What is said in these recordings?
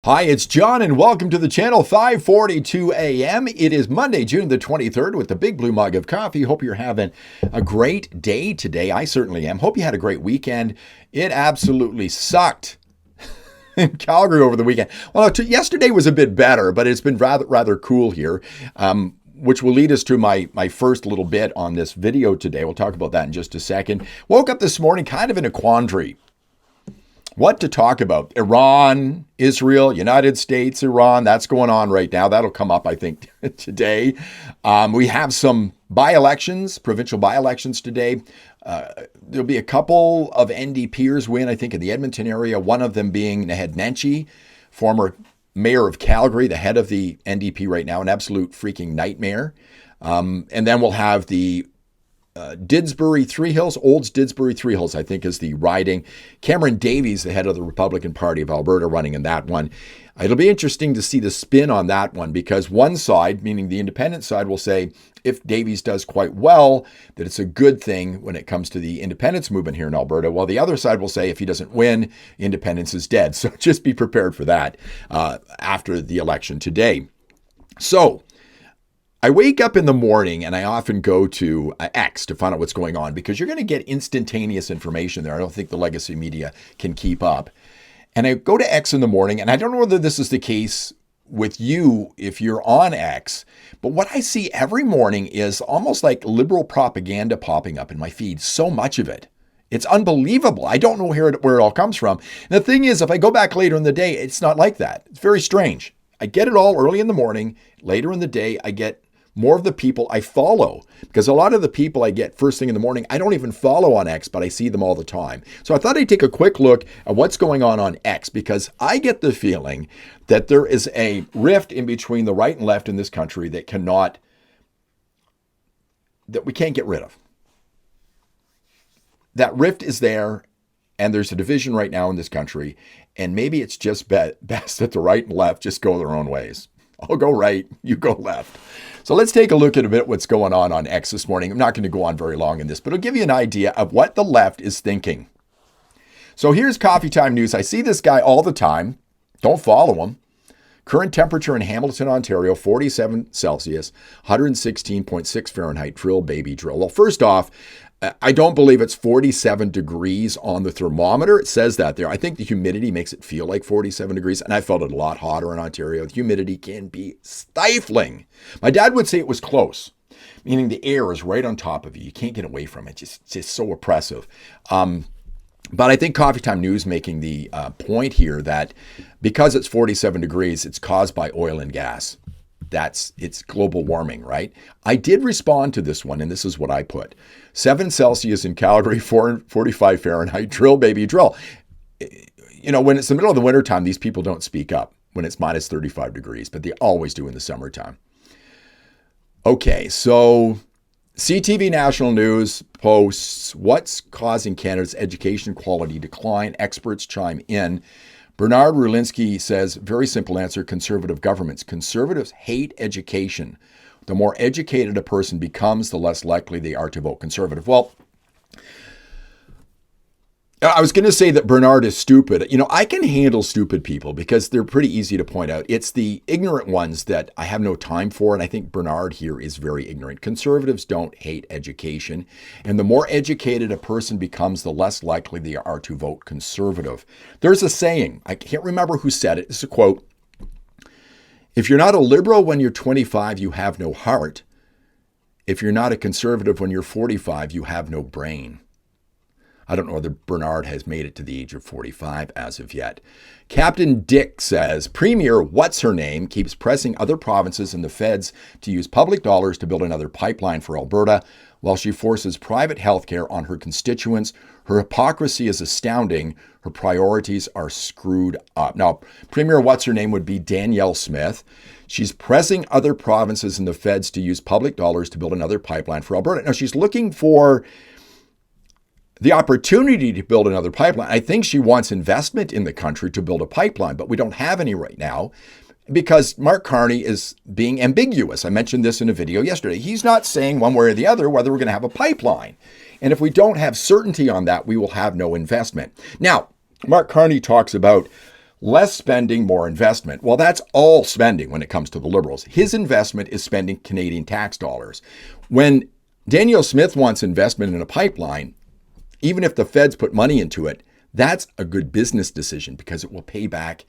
Hi, it's John, and welcome to the channel. 5:42 a.m. It is Monday, June the 23rd, with the big blue mug of coffee. Hope you're having a great day today. I certainly am. Hope you had a great weekend. It absolutely sucked in Calgary over the weekend. Well, yesterday was a bit better, but it's been rather cool here, which will lead us to my first little bit on this video today. We'll talk about that in just a second. Woke up this morning kind of in a quandary. What to talk about? Iran, Israel, United States, Iran. That's going on right now. That'll come up, I think, today. We have some by-elections, provincial by-elections today. There'll be a couple of NDPers win, I think, in the Edmonton area. One of them being Naheed Nenshi, former mayor of Calgary, the head of the NDP right now, an absolute freaking nightmare. And then we'll have the Didsbury Three Hills, Olds Didsbury Three Hills, I think is the riding. Cameron Davies, the head of the Republican Party of Alberta, running in that one. It'll be interesting to see the spin on that one, because one side, meaning the independent side, will say if Davies does quite well, that it's a good thing when it comes to the independence movement here in Alberta, while the other side will say if he doesn't win, independence is dead. So just be prepared for that after the election today. So I wake up in the morning and I often go to X to find out what's going on, because you're going to get instantaneous information there. I don't think the legacy media can keep up. And I go to X in the morning, and I don't know whether this is the case with you if you're on X, but what I see every morning is almost like liberal propaganda popping up in my feed. So much of it. It's unbelievable. I don't know where it all comes from. And the thing is, if I go back later in the day, it's not like that. It's very strange. I get it all early in the morning. Later in the day, I get more of the people I follow, because a lot of the people I get first thing in the morning, I don't even follow on X, but I see them all the time. So I thought I'd take a quick look at what's going on X, because I get the feeling that there is a rift in between the right and left in this country that we can't get rid of. That rift is there, and there's a division right now in this country, and maybe it's just best that the right and left just go their own ways. I'll go right, you go left. So let's take a look at a bit what's going on X this morning. I'm not going to go on very long in this, but it'll give you an idea of what the left is thinking. So here's Coffee Time News. I see this guy all the time. Don't follow him. Current temperature in Hamilton, Ontario, 47 Celsius, 116.6 Fahrenheit, drill, baby, drill. Well, first off, I don't believe it's 47 degrees on the thermometer. It says that there. I think the humidity makes it feel like 47 degrees, and I felt it a lot hotter in Ontario. The humidity can be stifling. My dad would say it was close, meaning the air is right on top of you. You can't get away from it. It's just so oppressive. But I think Coffee Time News making the point here that because it's 47 degrees, it's caused by oil and gas. It's global warming, right? I did respond to this one, and this is what I put. 7 Celsius in Calgary, 45 Fahrenheit, drill, baby, drill. You know, when it's the middle of the wintertime, these people don't speak up when it's minus 35 degrees, but they always do in the summertime. Okay, so CTV National News posts, what's causing Canada's education quality decline? Experts chime in. Bernard Rulinski says, very simple answer, conservative governments. Conservatives hate education. The more educated a person becomes, the less likely they are to vote conservative. Well, I was going to say that Bernard is stupid. You know, I can handle stupid people because they're pretty easy to point out. It's the ignorant ones that I have no time for, and I think Bernard here is very ignorant. Conservatives don't hate education, and the more educated a person becomes, the less likely they are to vote conservative. There's a saying, I can't remember who said it. It's a quote. If you're not a liberal when you're 25, you have no heart. If you're not a conservative when you're 45, you have no brain. I don't know whether Bernard has made it to the age of 45 as of yet. Captain Dick says, Premier What's-Her-Name keeps pressing other provinces and the feds to use public dollars to build another pipeline for Alberta, while she forces private health care on her constituents. Her hypocrisy is astounding. Her priorities are screwed up. Now, Premier What's-Her-Name would be Danielle Smith. She's pressing other provinces and the feds to use public dollars to build another pipeline for Alberta. Now, she's looking for the opportunity to build another pipeline. I think she wants investment in the country to build a pipeline, but we don't have any right now because Mark Carney is being ambiguous. I mentioned this in a video yesterday. He's not saying one way or the other whether we're going to have a pipeline. And if we don't have certainty on that, we will have no investment. Now, Mark Carney talks about Less spending, more investment. Well, that's all spending when it comes to the Liberals. His investment is spending Canadian tax dollars. When Danielle Smith wants investment in a pipeline, even if the feds put money into it, that's a good business decision because it will pay back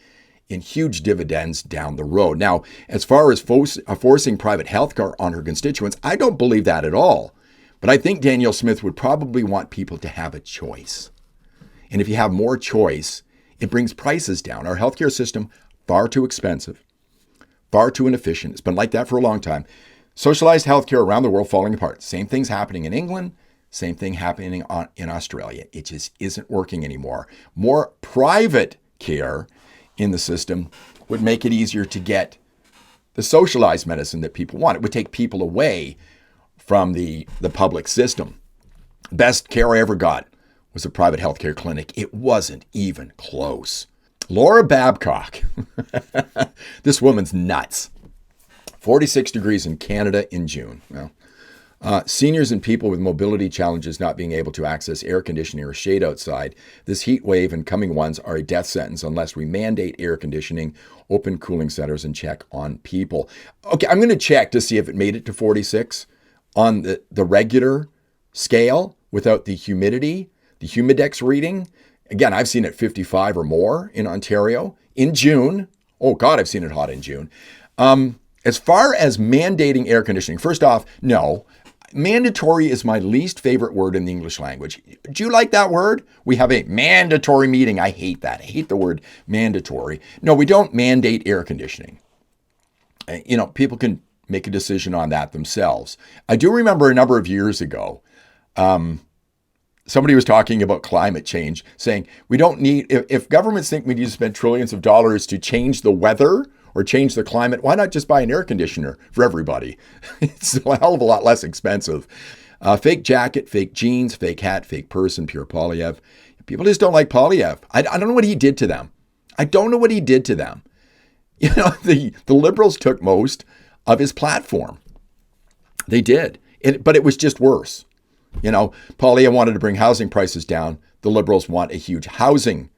in huge dividends down the road. Now, as far as forcing private health care on her constituents, I don't believe that at all. But I think Danielle Smith would probably want people to have a choice. And if you have more choice, it brings prices down. Our healthcare system, far too expensive, far too inefficient. It's been like that for a long time. Socialized healthcare around the world falling apart. Same thing's happening in England. Same thing happening in Australia. It just isn't working anymore. More private care in the system would make it easier to get the socialized medicine that people want. It would take people away from the public system. Best care I ever got was a private healthcare clinic. It wasn't even close. Laura Babcock. This woman's nuts. 46 degrees in Canada in June. Well, seniors and people with mobility challenges not being able to access air conditioning or shade outside. This heat wave and coming ones are a death sentence unless we mandate air conditioning, open cooling centers, and check on people. Okay, I'm going to check to see if it made it to 46 on the regular scale without the humidity, the humidex reading. Again, I've seen it 55 or more in Ontario in June. Oh God, I've seen it hot in June. As far as mandating air conditioning, first off, no. Mandatory is my least favorite word in the English language. Do you like that word? We have a mandatory meeting. I hate that. I hate the word mandatory. No, we don't mandate air conditioning. People can make a decision on that themselves. I do remember a number of years ago, somebody was talking about climate change, saying we don't need, if governments think we need to spend trillions of dollars to change the weather or change the climate, why not just buy an air conditioner for everybody? It's a hell of a lot less expensive. Fake jacket, fake jeans, fake hat, fake person, pure Poilievre. People just don't like Poilievre. I don't know what he did to them. The Liberals took most of his platform. They did. But it was just worse. Poilievre wanted to bring housing prices down. The Liberals want a huge housing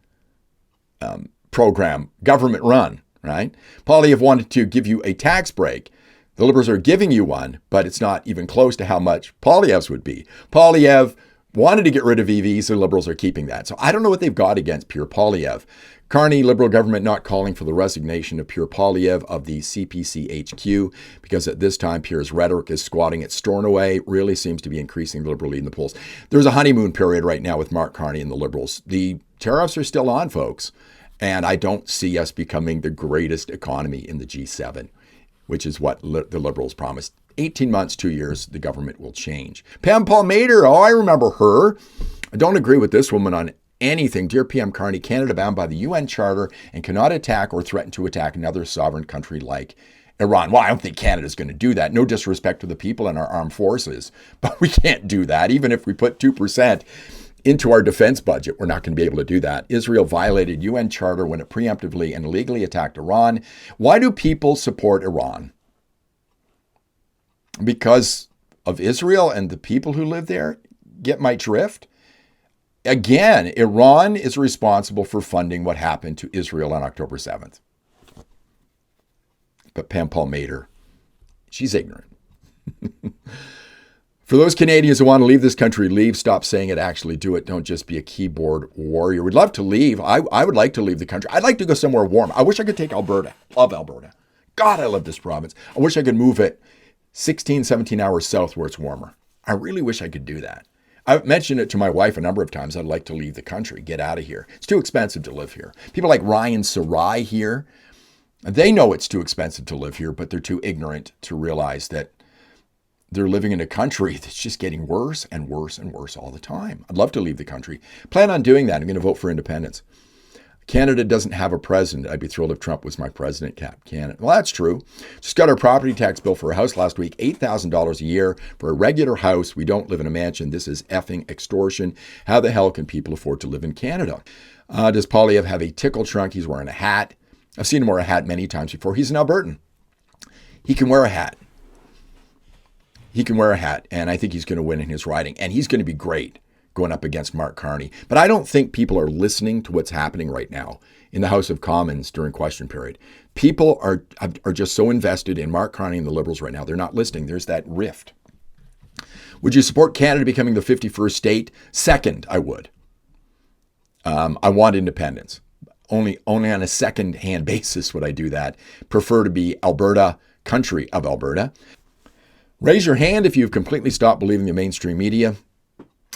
program, government run. Right? Poilievre wanted to give you a tax break. The Liberals are giving you one, but it's not even close to how much Poilievre's would be. Poilievre wanted to get rid of EVs, the Liberals are keeping that. So I don't know what they've got against Pierre Poilievre. Carney, Liberal government not calling for the resignation of Pierre Poilievre of the CPC HQ because at this time Pierre's rhetoric is squatting at Stornoway, really seems to be increasing the Liberal lead in the polls. There's a honeymoon period right now with Mark Carney and the Liberals. The tariffs are still on, folks. And I don't see us becoming the greatest economy in the G7, which is what the Liberals promised. 18 months, 2 years, the government will change. Pam Palmater, I remember her. I don't agree with this woman on anything. Dear PM Carney, Canada bound by the UN Charter and cannot attack or threaten to attack another sovereign country like Iran. Well, I don't think Canada's going to do that. No disrespect to the people in our armed forces, but we can't do that. Even if we put 2% into our defense budget, we're not going to be able to do that. Israel violated UN Charter when it preemptively and illegally attacked Iran. Why do people support Iran? Because of Israel and the people who live there? Get my drift? Again, Iran is responsible for funding what happened to Israel on October 7th. But Pam Palmater, she's ignorant. For those Canadians who want to leave this country, leave. Stop saying it, actually do it. Don't just be a keyboard warrior. We'd love to leave. I would like to leave the country. I'd like to go somewhere warm. I wish I could take Alberta. Love Alberta. God, I love this province. I wish I could move it 16, 17 hours south where it's warmer. I really wish I could do that. I've mentioned it to my wife a number of times. I'd like to leave the country, get out of here. It's too expensive to live here. People like Ryan Sarai here, they know it's too expensive to live here, but they're too ignorant to realize that they're living in a country that's just getting worse and worse and worse all the time. I'd love to leave the country. Plan on doing that. I'm going to vote for independence. Canada doesn't have a president. I'd be thrilled if Trump was my president. Canada. Well, that's true. Just got our property tax bill for a house last week, $8,000 a year for a regular house. We don't live in a mansion. This is effing extortion. How the hell can people afford to live in Canada? Does Poilievre have a tickle trunk? He's wearing a hat. I've seen him wear a hat many times before. He's an Albertan. He can wear a hat. He can wear a hat, and I think he's going to win in his riding, and he's going to be great going up against Mark Carney. But I don't think people are listening to what's happening right now in the House of Commons during question period. People are just so invested in Mark Carney and the Liberals right now. They're not listening. There's that rift. Would you support Canada becoming the 51st state? Second, I would. I want independence. Only on a second-hand basis would I do that. Prefer to be Alberta, country of Alberta. Raise your hand if you've completely stopped believing the mainstream media.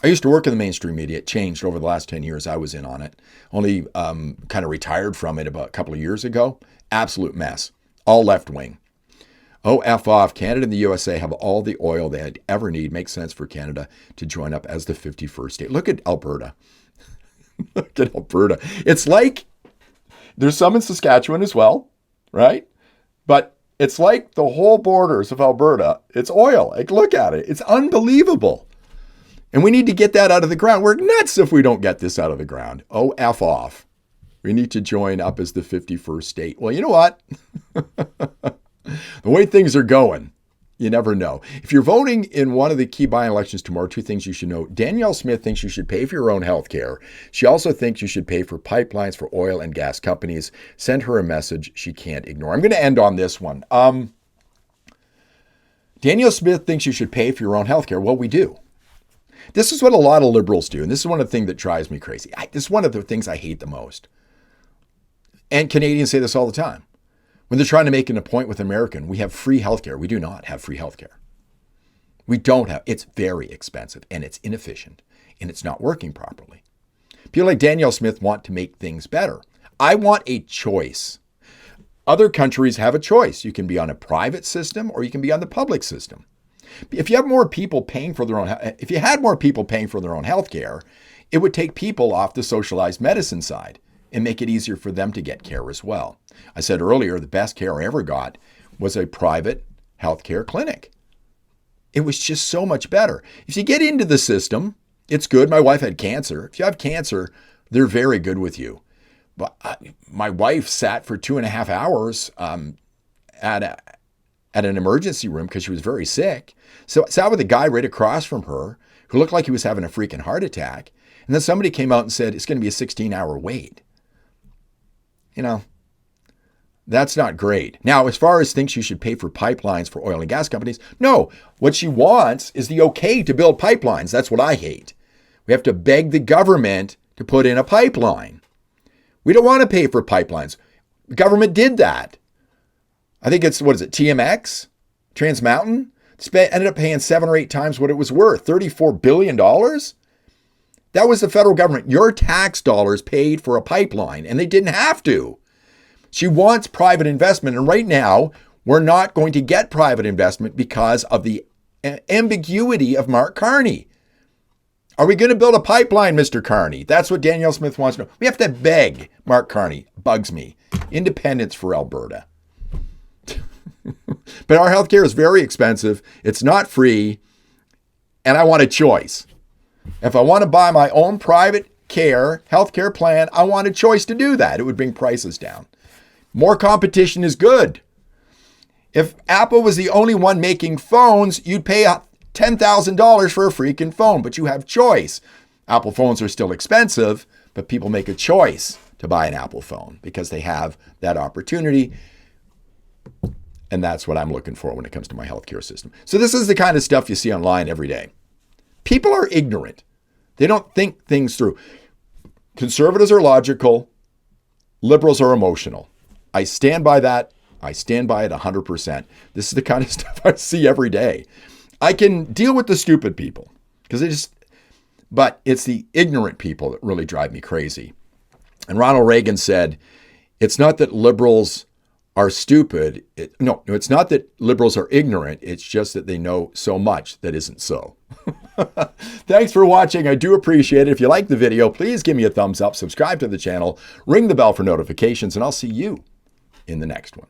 I used to work in the mainstream media. It changed over the last 10 years. I was in on it. Only kind of retired from it about a couple of years ago. Absolute mess. All left-wing. Oh, F off. Canada and the USA have all the oil they'd ever need. Makes sense for Canada to join up as the 51st state. Look at Alberta. Look at Alberta. It's like, there's some in Saskatchewan as well, right? But it's like the whole borders of Alberta. It's oil. Like, look at it. It's unbelievable. And we need to get that out of the ground. We're nuts if we don't get this out of the ground. Oh, F off. We need to join up as the 51st state. Well, you know what? The way things are going, you never know. If you're voting in one of the key by-elections tomorrow, two things you should know. Danielle Smith thinks you should pay for your own health care. She also thinks you should pay for pipelines for oil and gas companies. Send her a message she can't ignore. I'm going to end on this one. Danielle Smith thinks you should pay for your own health care. Well, we do. This is what a lot of Liberals do, and this is one of the things that drives me crazy. This is one of the things I hate the most. And Canadians say this all the time. When they're trying to make an point with an American, we have free healthcare. We do not have free healthcare. We don't have. It's very expensive and it's inefficient and it's not working properly. People like Danielle Smith want to make things better. I want a choice. Other countries have a choice. You can be on a private system or you can be on the public system. If you have more people paying for their own, if you had more people paying for their own healthcare, it would take people off the socialized medicine side and make it easier for them to get care as well. I said earlier, the best care I ever got was a private healthcare clinic. It was just so much better. If you get into the system, it's good. My wife had cancer. If you have cancer, they're very good with you. But my wife sat for 2.5 hours at an emergency room because she was very sick. So I sat with a guy right across from her who looked like he was having a freaking heart attack. And then somebody came out and said, it's going to be a 16-hour wait. You know, that's not great. Now, as far as thinks you should pay for pipelines for oil and gas companies, no. What she wants is the okay to build pipelines. That's what I hate. We have to beg the government to put in a pipeline. We don't want to pay for pipelines. The government did that. I think it's, TMX? Trans Mountain? Ended up paying 7 or 8 times what it was worth, $34 billion? That was the federal government. Your tax dollars paid for a pipeline, and they didn't have to. She wants private investment, and right now, we're not going to get private investment because of the ambiguity of Mark Carney. Are we going to build a pipeline, Mr. Carney? That's what Danielle Smith wants to know. We have to beg Mark Carney. Bugs me. Independence for Alberta. But our healthcare is very expensive. It's not free, and I want a choice. If I want to buy my own private care, healthcare plan, I want a choice to do that. It would bring prices down. More competition is good. If Apple was the only one making phones, you'd pay $10,000 for a freaking phone, but you have choice. Apple phones are still expensive, but people make a choice to buy an Apple phone because they have that opportunity. And that's what I'm looking for when it comes to my healthcare system. So this is the kind of stuff you see online every day. People are ignorant. They don't think things through. Conservatives are logical. Liberals are emotional. I stand by that. I stand by it 100%. This is the kind of stuff I see every day. I can deal with the stupid people but it's the ignorant people that really drive me crazy. And Ronald Reagan said, it's not that liberals are stupid. It's not that liberals are ignorant. It's just that they know so much that isn't so. Thanks for watching. I do appreciate it. If you like the video, please give me a thumbs up, subscribe to the channel, ring the bell for notifications, and I'll see you in the next one.